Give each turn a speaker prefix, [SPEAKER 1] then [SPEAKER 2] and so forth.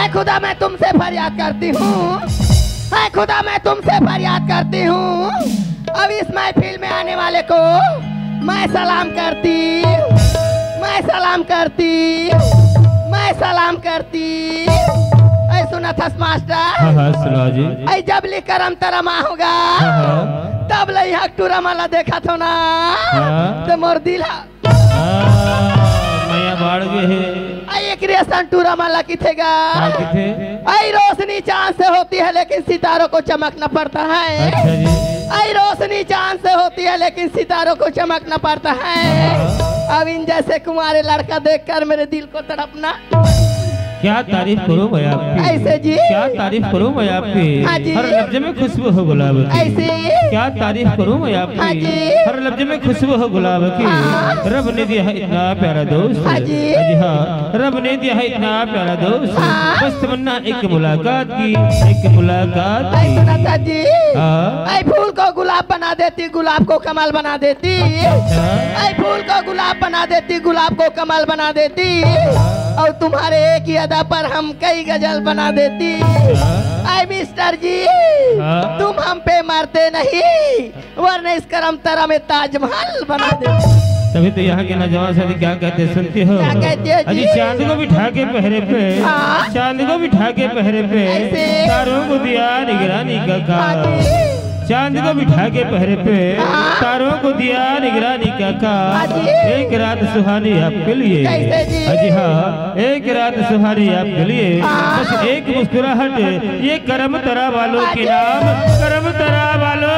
[SPEAKER 1] खुदा मैं तुमसे फरियाद करती हूँ, है खुदा मैं तुमसे फरियाद करती हूँ। अब इस महफिल में आने वाले को मैं सलाम करती, मैं सलाम करती, मैं सलाम करती। ऐ सुना था मास्टर?
[SPEAKER 2] हाँ सुना जी।
[SPEAKER 1] ऐ जब ली करम तरमा होगा तब लई हक टूरा माला देखा तो ना तो मोर दिल
[SPEAKER 2] मैया बाढ़ गए है।
[SPEAKER 1] आई क्रिएशन टूरा माला किथेगा? आई रोशनी चांद से होती है लेकिन सितारों को चमकना पड़ता है।
[SPEAKER 2] अच्छा जी।
[SPEAKER 1] आई रोशनी चांद से होती है लेकिन सितारों को चमकना पड़ता है। अब इन जैसे कुंवारे लड़का देखकर मेरे दिल को तड़पना।
[SPEAKER 2] क्या तारीफ करूं मैं आपकी?
[SPEAKER 1] ऐसे जी।
[SPEAKER 2] क्या तारीफ करूं मैं आपकी? हर लफ्ज में खुशबू हो गुलाब की।
[SPEAKER 1] ऐसे। क्या
[SPEAKER 2] तारीफ करूं मैं आपकी? हर लफ्ज में खुशबू हो गुलाब की। रब ने दिया है इतना प्यारा दोस्त। हाँ रब ने दिया है इतना प्यारा दोस्त। बस तमन्ना एक मुलाकात की, एक मुलाकात की।
[SPEAKER 1] ऐ फूल को गुलाब बना देती, गुलाब को कमाल बना देती। ऐ फूल को गुलाब बना देती, गुलाब को कमाल बना देती। और तुम्हारे एक ही अदा पर हम कई गजल बना देती। आई मिस्टर जी तुम हम पे मरते नहीं, वरना इस करम तरा में ताजमहल बना देते।
[SPEAKER 2] तभी तो यहाँ के नौजवान साथी क्या कहते हैं सुनते हो?
[SPEAKER 1] क्या कहते हैं जी?
[SPEAKER 2] अजी चांद को बिठा के पहरे पे, चांद को बिठा के पहरे पे, तारों को दिया निगरानी का काम। चांद को बिठा के पहरे पे, तारों को दिया निगरानी का काम। एक रात सुहानी आपके लिए। अजी हाँ एक रात सुहानी आपके लिए। बस एक मुस्कुराहट ये करम तरा वालों के नाम, करम तरा वालों